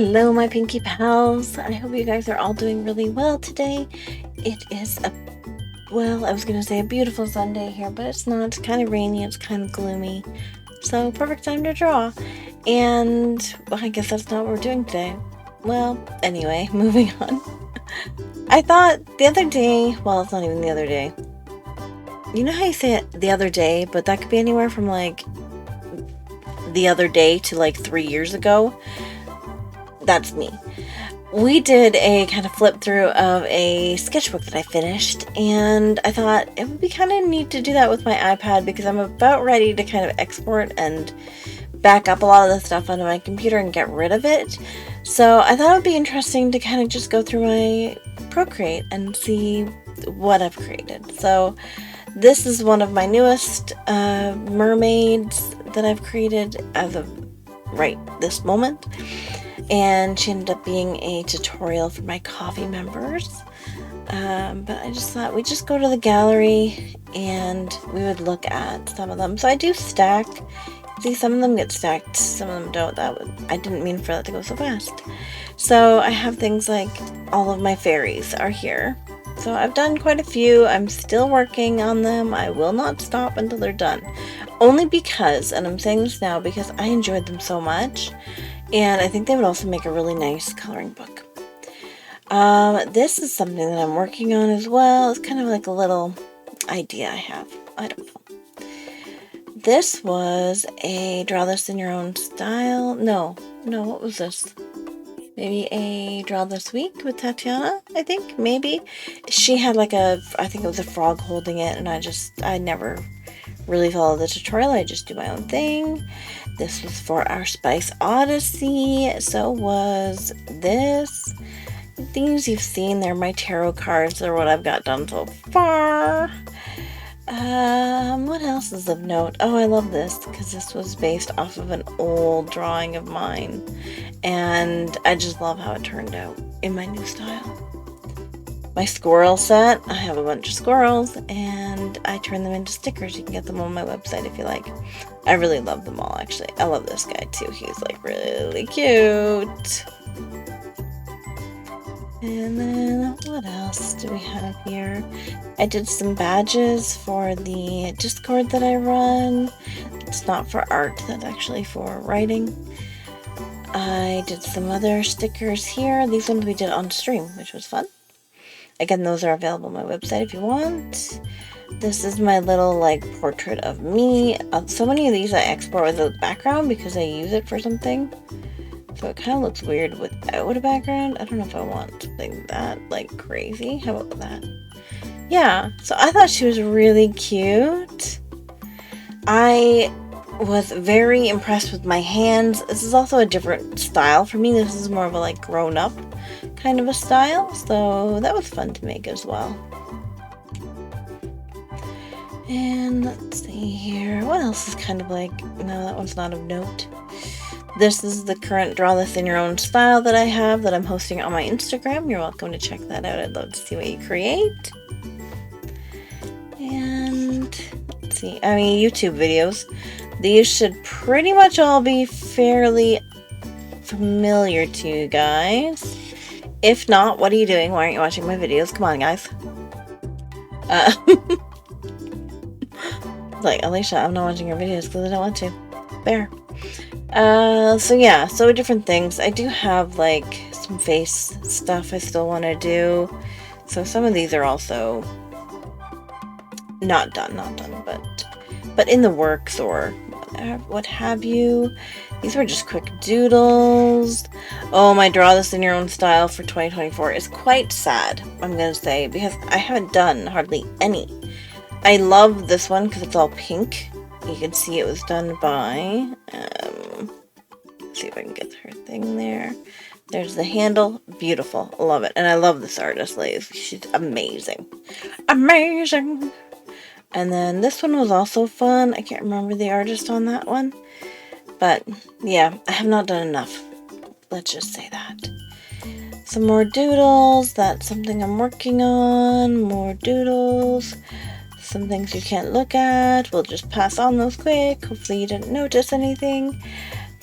Hello, my Pinky Pals. I hope you guys are all doing really well today. It is I was going to say a beautiful Sunday here, but it's not. It's kind of rainy, it's kind of gloomy. So, perfect time to draw. And, well, I guess that's not what we're doing today. Well, anyway, moving on. I thought the other day, well, it's not even the other day. You know how you say it the other day, but that could be anywhere from like the other day to like 3 years ago? That's me. We did a kind of flip through of a sketchbook that I finished, and I thought it would be kind of neat to do that with my iPad because I'm about ready to kind of export and back up a lot of the stuff onto my computer and get rid of it. So I thought it would be interesting to kind of just go through my Procreate and see what I've created. So this is one of my newest mermaids that I've created as of right this moment. And she ended up being a tutorial for my coffee members. But I just thought we'd just go to the gallery and we would look at some of them. So I do stack. See, some of them get stacked, some of them don't. I didn't mean for that to go so fast. So I have things like all of my fairies are here. So I've done quite a few. I'm still working on them. I will not stop until they're done. Only because, and I'm saying this now because I enjoyed them so much. And I think they would also make a really nice coloring book. This is something that I'm working on as well. It's kind of like a little idea I have. I don't know. This was a draw this in your own style. No, what was this? Maybe a draw this week with Tatiana, I think, maybe. She had like I think it was a frog holding it, and I never really follow the tutorial. I just do my own thing. This was for our Spice Odyssey. So was this. Things you've seen, they're my tarot cards. They're what I've got done so far. What else is of note? Oh, I love this because this was based off of an old drawing of mine. And I just love how it turned out in my new style. My squirrel set, I have a bunch of squirrels and I turn them into stickers. You can get them on my website if you like. I really love them all, actually. I love this guy too. He's like really cute. And then what else do we have here? I did some badges for the Discord that I run. It's not for art, that's actually for writing. I did some other stickers here. These ones we did on stream, which was fun. Again, those are available on my website if you want. This is my little portrait of me. So many of these I export with a background because I use it for something. So it kind of looks weird without a background. I don't know if I want something that crazy. How about that? Yeah, so I thought she was really cute. I was very impressed with my hands. This is also a different style for me. This is more of a grown up kind of a style. So that was fun to make as well. And let's see here. What else is kind of no, that one's not of note. This is the current Draw This in Your Own Style that I have that I'm hosting on my Instagram. You're welcome to check that out. I'd love to see what you create. And let's see. YouTube videos. These should pretty much all be fairly familiar to you guys. If not, what are you doing? Why aren't you watching my videos? Come on, guys. Alicia, I'm not watching your videos because I don't want to. Fair. So different things. I do have some face stuff I still want to do. So some of these are also not done, but in the works or what have you. These were just quick doodles. Oh, my Draw This in Your Own Style for 2024 is quite sad, I'm gonna say, because I haven't done hardly any. I love this one because it's all pink. You can see it was done by, let's see if I can get her thing there. There's the handle. Beautiful. Love it. And I love this artist, Liz. She's amazing. Amazing! And then this one was also fun. I can't remember the artist on that one. But, yeah, I have not done enough. Let's just say that. Some more doodles. That's something I'm working on. More doodles. Some things you can't look at. We'll just pass on those quick. Hopefully you didn't notice anything.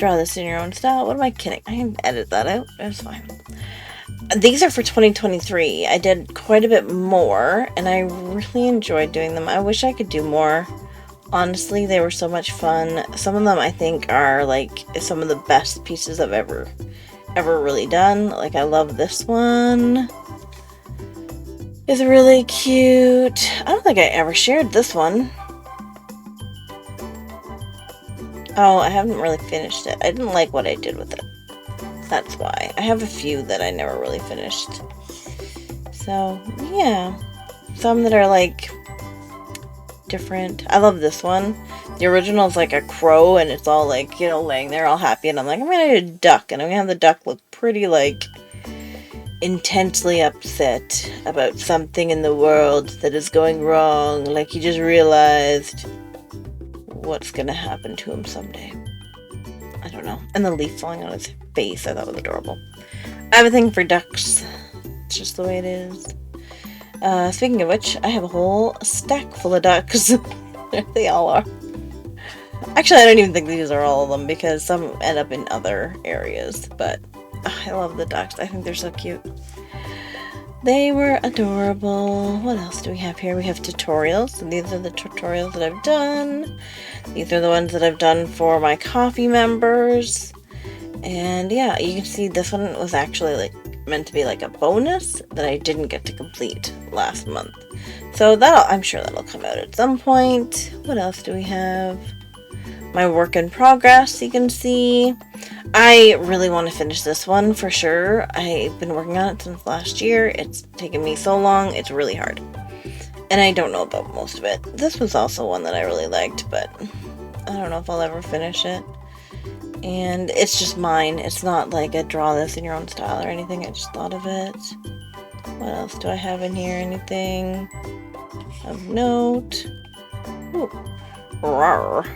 draw this in your own style. What am I kidding? I can edit that out. It's fine. These are for 2023. I did quite a bit more, and I really enjoyed doing them. I wish I could do more. Honestly, they were so much fun. Some of them I think are like some of the best pieces I've ever really done. Like, I love this one. It's really cute. I don't think I ever shared this one. Oh, I haven't really finished it. I didn't like what I did with it. That's why. I have a few that I never really finished. So, yeah. Some that are, like, different. I love this one. The original is like a crow, and it's all, like, you know, laying there all happy. And I'm like, I'm gonna do a duck. And I'm gonna have the duck look pretty, like, intensely upset about something in the world that is going wrong. Like, he just realized what's gonna happen to him someday. I don't know. And the leaf falling on his face, I thought was adorable. I have a thing for ducks. It's just the way it is. Speaking of which, I have a whole stack full of ducks. They all are. Actually, I don't even think these are all of them, because some end up in other areas. But I love the ducks. I think they're so cute. They were adorable. What else do we have here? We have tutorials. And these are the tutorials that I've done. These are the ones that I've done for my coffee members. And yeah, you can see this one was actually like meant to be like a bonus that I didn't get to complete last month. So I'm sure that'll come out at some point. What else do we have? My work in progress, you can see. I really want to finish this one for sure. I've been working on it since last year. It's taken me so long. It's really hard. And I don't know about most of it. This was also one that I really liked, but I don't know if I'll ever finish it. And it's just mine. It's not like a draw this in your own style or anything. I just thought of it. What else do I have in here? Anything of note? Ooh. Rawr.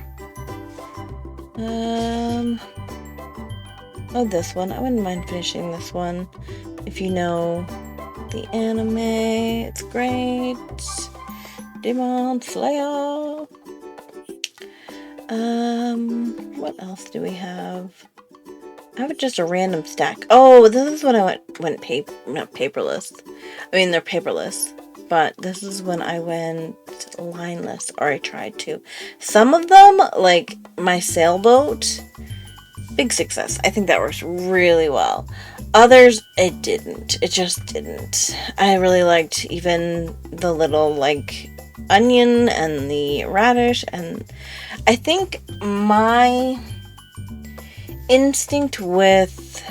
Oh, this one. I wouldn't mind finishing this one. If you know the anime, it's great. Demon Slayer. What else do we have? I have just a random stack. Oh, this is when I went not paperless. I mean, they're paperless. But this is when I went lineless, or I tried to. Some of them, like my sailboat, big success. I think that works really well. Others, it didn't. It just didn't. I really liked even the little, like, onion and the radish. And I think my instinct with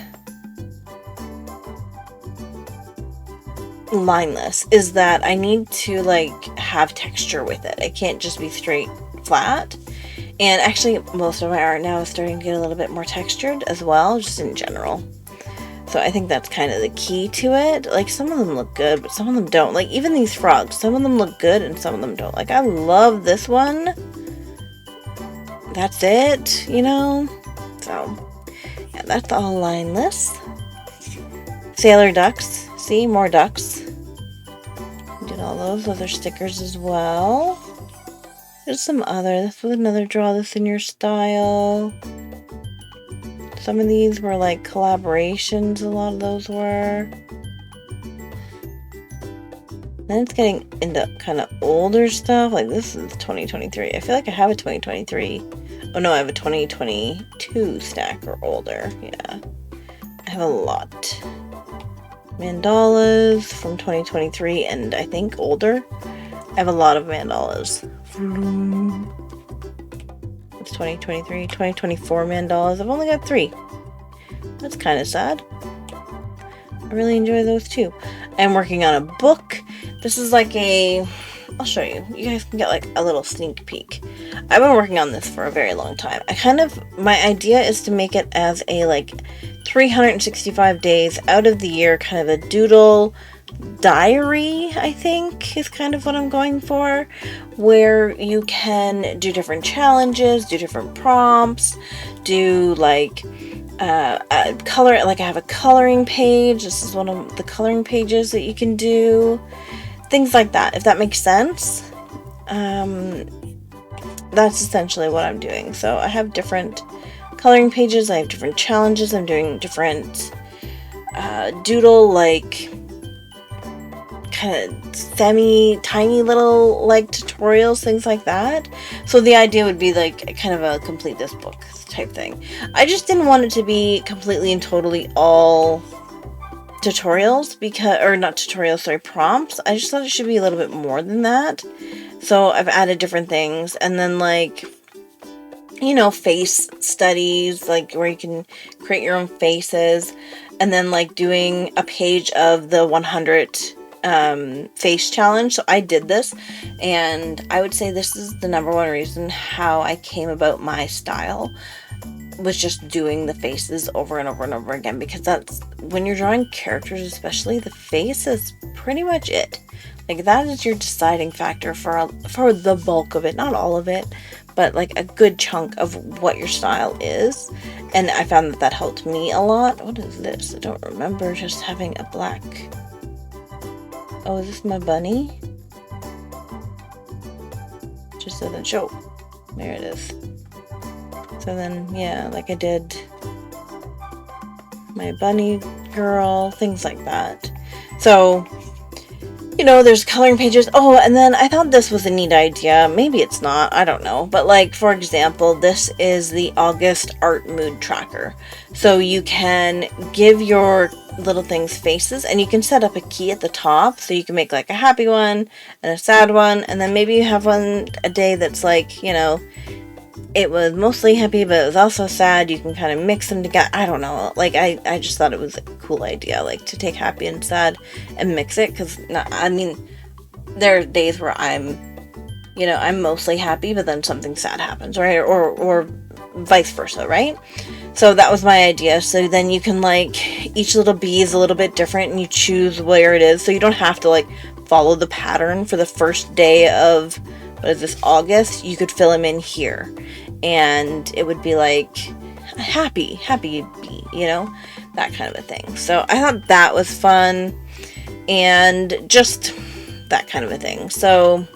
lineless is that I need to like have texture with it. I can't just be straight flat. And actually most of my art now is starting to get a little bit more textured as well, just in general. So I think that's kind of the key to it. Like, some of them look good, but some of them don't. Like, even these frogs, some of them look good and some of them don't. Like, I love this one. That's it, you know? So yeah, that's all lineless. Sailor ducks. See, more ducks. Did all those other stickers as well. There's some other. This was another draw this in your style. Some of these were like collaborations. A lot of those were. Then it's getting into kind of older stuff. Like, this is 2023. I feel like I have a 2023. Oh no, I have a 2022 stack or older. Yeah. I have a lot. Mandalas from 2023 and I think older. I have a lot of mandalas. It's 2023, 2024 mandalas. I've only got 3. That's kind of sad. I really enjoy those too. I'm working on a book. This is like I'll show you. You guys can get like a little sneak peek. I've been working on this for a very long time. My idea is to make it as a like 365 days out of the year, kind of a doodle diary, I think, is kind of what I'm going for, where you can do different challenges, do different prompts, do like color. Like, I have a coloring page. This is one of the coloring pages that you can do. Things like that, if that makes sense. That's essentially what I'm doing. So I have different coloring pages. I have different challenges. I'm doing different doodle, like, kind of semi-tiny little, like, tutorials, things like that. So the idea would be, like, kind of a complete this book type thing. I just didn't want it to be completely and totally all tutorials, because, or not tutorials, sorry, prompts. I just thought it should be a little bit more than that. So I've added different things, and then, like, you know, face studies, like where you can create your own faces, and then, like, doing a page of the 100 face challenge. So I did this, and I would say this is the number one reason how I came about my style, was just doing the faces over and over and over again, because that's, when you're drawing characters especially, the face is pretty much it. Like, that is your deciding factor for the bulk of it, not all of it, but like a good chunk of what your style is. And I found that helped me a lot. What is this? I don't remember just having a black. Oh, is this my bunny? Just doesn't show. There it is. So then, yeah, like I did my bunny girl, things like that. So, you know, there's coloring pages. Oh, and then I thought this was a neat idea. Maybe it's not, I don't know. But, like, for example, this is the August art mood tracker. So you can give your little things faces, and you can set up a key at the top. So you can make, like, a happy one and a sad one. And then maybe you have one a day that's, like, you know, it was mostly happy, but it was also sad. You can kind of mix them together. I don't know. Like, I just thought it was a cool idea, like, to take happy and sad and mix it. Because, I mean, there are days where I'm mostly happy, but then something sad happens, right? Or vice versa, right? So that was my idea. So then you can, like, each little bee is a little bit different, and you choose where it is. So you don't have to, like, follow the pattern for the first day of, what is this, August. You could fill them in here, and it would be like happy bee, you know, that kind of a thing. So I thought that was fun, and just that kind of a thing. So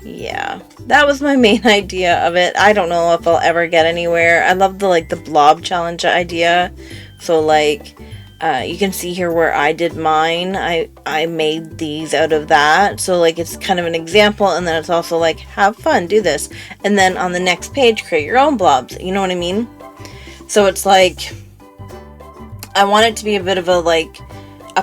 yeah, that was my main idea of it. I don't know if I'll ever get anywhere. I love the blob challenge idea. So, like, you can see here where I did mine. I made these out of that. So, like, it's kind of an example, and then it's also like, have fun, do this. And then on the next page, create your own blobs. You know what I mean? So it's like, I want it to be a bit of a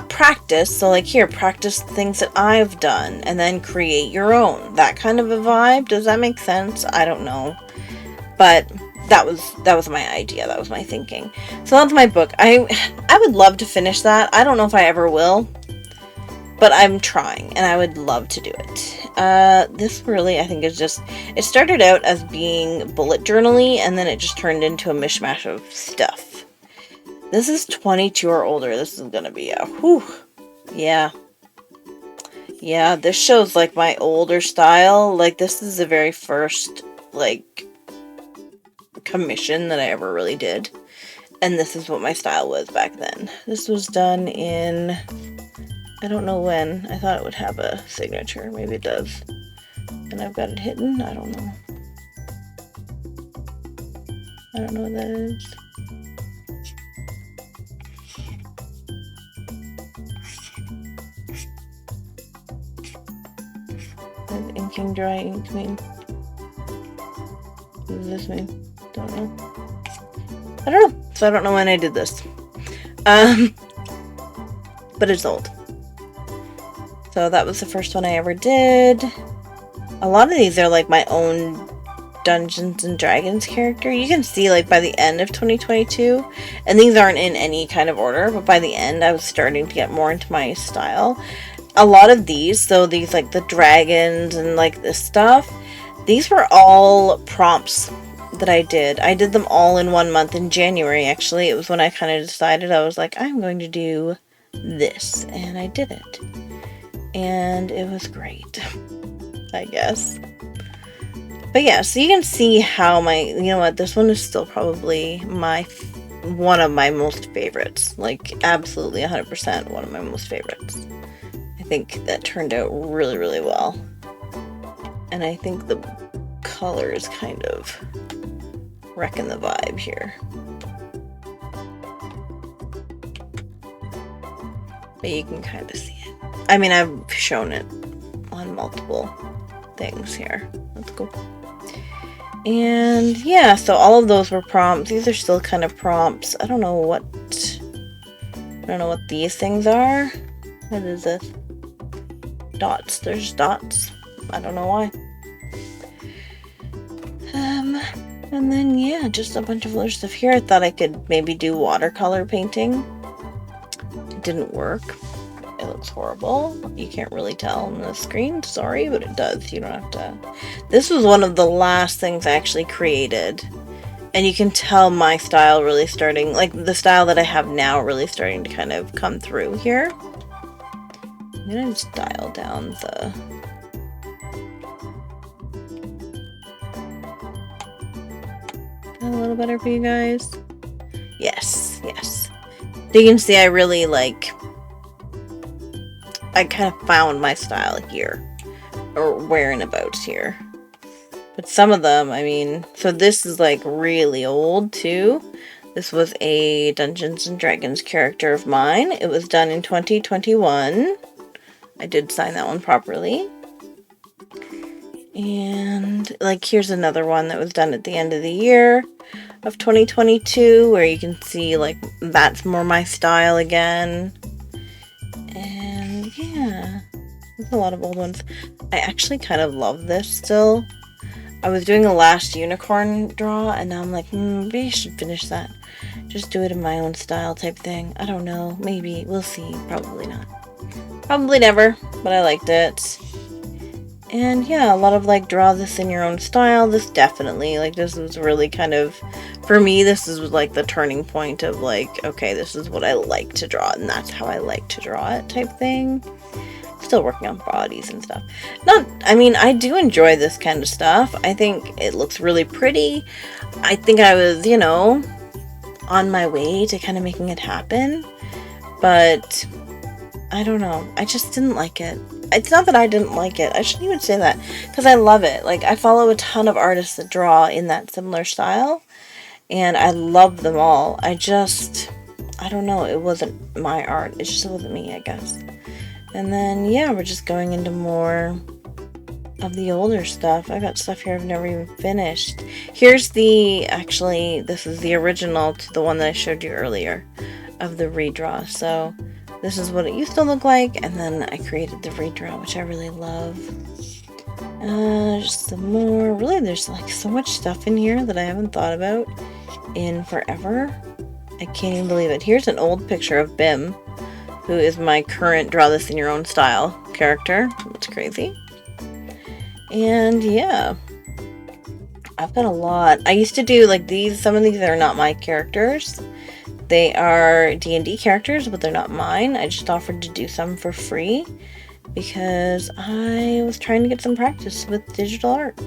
practice. So, like, here, practice things that I've done, and then create your own. That kind of a vibe. Does that make sense? I don't know. But that was my idea. That was my thinking. So that's my book. I would love to finish that. I don't know if I ever will, but I'm trying, and I would love to do it. This really, I think, is just, it started out as being bullet journaling, and then it just turned into a mishmash of stuff. This is 22 or older. This is gonna be a whew. Yeah, this shows, like, my older style. Like, this is the very first, like, commission that I ever really did, and this is what my style was back then. This was done in, I don't know when. I thought it would have a signature. Maybe it does, and I've got it hidden. I don't know. I don't know what that is. Inking, dry ink mean? What does this mean? Don't know. I don't know. So I don't know when I did this. But it's old. So that was the first one I ever did. A lot of these are, like, my own Dungeons and Dragons character. You can see, like, by the end of 2022, and these aren't in any kind of order, but by the end I was starting to get more into my style. A lot of these, so these, like, the dragons and, like, this stuff, these were all prompts that I did. I did them all in 1 month in January, actually. It was when I kind of decided, I was like, I'm going to do this, and I did it. And it was great, I guess. But yeah, so you can see how you know what, this one is still probably one of my most favorites. Like, absolutely 100% one of my most favorites. I think that turned out really, really well. And I think the colors kind of wrecking the vibe here. But you can kind of see it. I mean, I've shown it on multiple things here. That's cool. And yeah, so all of those were prompts. These are still kind of prompts. I don't know what these things are. What is this? Dots. There's dots. I don't know why. And then yeah, just a bunch of other stuff here. I thought I could maybe do watercolor painting. It didn't work. It looks horrible. You can't really tell on the screen. Sorry, but it does. You don't have to. This was one of the last things I actually created. And you can tell my style really starting, like the style that I have now really starting to kind of come through here. I'm gonna just dial down the... a little better for you guys. Yes, yes. So you can see I really like... I kind of found my style here. Or where and about here. But some of them, I mean... So this is like really old too. This was a Dungeons & Dragons character of mine. It was done in 2021. I did sign that one properly. And like here's another one that was done at the end of the year of 2022, where you can see like that's more my style again. And yeah, there's a lot of old ones. I actually kind of love this still. I was doing a last unicorn draw and now I'm like, maybe I should finish that. Just do it in my own style type thing. I don't know, maybe, we'll see. Probably not. Probably never, but I liked it. And yeah, a lot of like draw this in your own style. This definitely, like this was really kind of, for me, this is like the turning point of like, okay, this is what I like to draw and that's how I like to draw it type thing. Still working on bodies and stuff. I mean, I do enjoy this kind of stuff. I think it looks really pretty. I think I was, you know, on my way to kind of making it happen. But I don't know. I just didn't like it. It's not that I didn't like it. I shouldn't even say that. Because I love it. Like, I follow a ton of artists that draw in that similar style. And I love them all. I don't know. It wasn't my art. It just wasn't me, I guess. And then, yeah, we're just going into more of the older stuff. I got stuff here I've never even finished. Here's actually, this is the original to the one that I showed you earlier of the redraw. So this is what it used to look like, and then I created the redraw, which I really love. Just some more. Really, there's like so much stuff in here that I haven't thought about in forever. I can't even believe it. Here's an old picture of Bim, who is my current draw this in your own style character. That's crazy. And yeah, I've got a lot. I used to do like these. Some of these are not my characters. They are D&D characters, but they're not mine. I just offered to do some for free because I was trying to get some practice with digital art.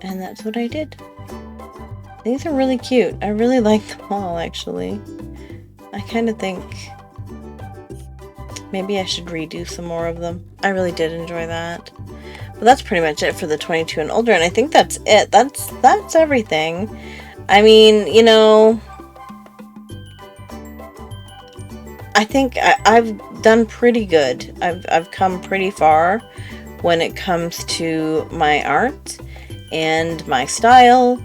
And that's what I did. These are really cute. I really like them all, actually. I kind of think maybe I should redo some more of them. I really did enjoy that. But that's pretty much it for the 22 and older, and I think that's it. That's everything. I mean, you know, I think I've done pretty good. I've come pretty far when it comes to my art and my style,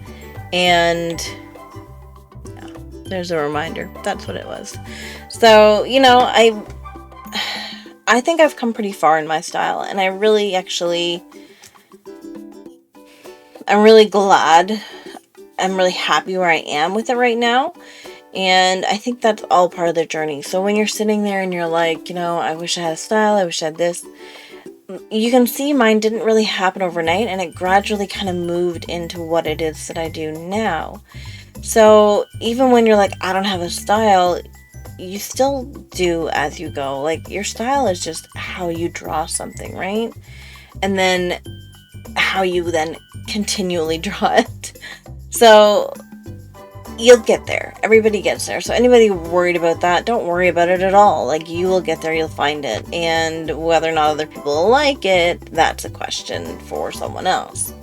and yeah, there's a reminder. That's what it was. So, you know, I think I've come pretty far in my style, and I really I'm really glad. I'm really happy where I am with it right now. And I think that's all part of the journey. So when you're sitting there and you're like, you know, I wish I had a style, I wish I had this. You can see mine didn't really happen overnight, and it gradually kind of moved into what it is that I do now. So even when you're like, I don't have a style, you still do as you go. Like, your style is just how you draw something, right? And then how you then continually draw it. So you'll get there. Everybody gets there. So anybody worried about that, don't worry about it at all. Like, you will get there, you'll find it. And whether or not other people like it, that's a question for someone else.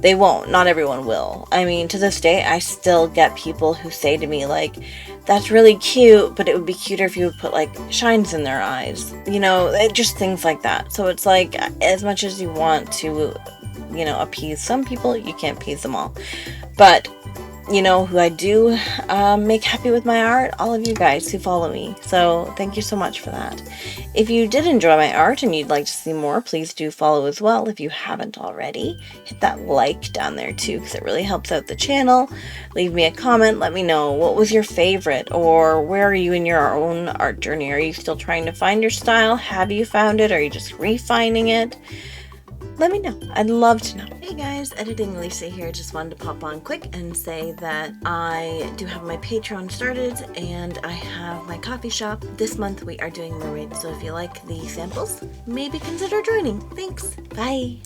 They won't. Not everyone will. I mean, to this day, I still get people who say to me, like, that's really cute, but it would be cuter if you would put, like, shines in their eyes. You know, just things like that. So it's like, as much as you want to, you know, appease some people, you can't appease them all. But you know who I do make happy with my art? All of you guys who follow me. So thank you so much for that. If you did enjoy my art and you'd like to see more, please do follow as well if you haven't already. Hit that like down there too, because it really helps out the channel. Leave me a comment. Let me know what was your favorite, or where are you in your own art journey? Are you still trying to find your style? Have you found it? Are you just refining it? Let me know. I'd love to know. Hey guys, Editing Lisa here. Just wanted to pop on quick and say that I do have my Patreon started and I have my coffee shop. This month we are doing mermaids, so if you like the samples, maybe consider joining. Thanks. Bye.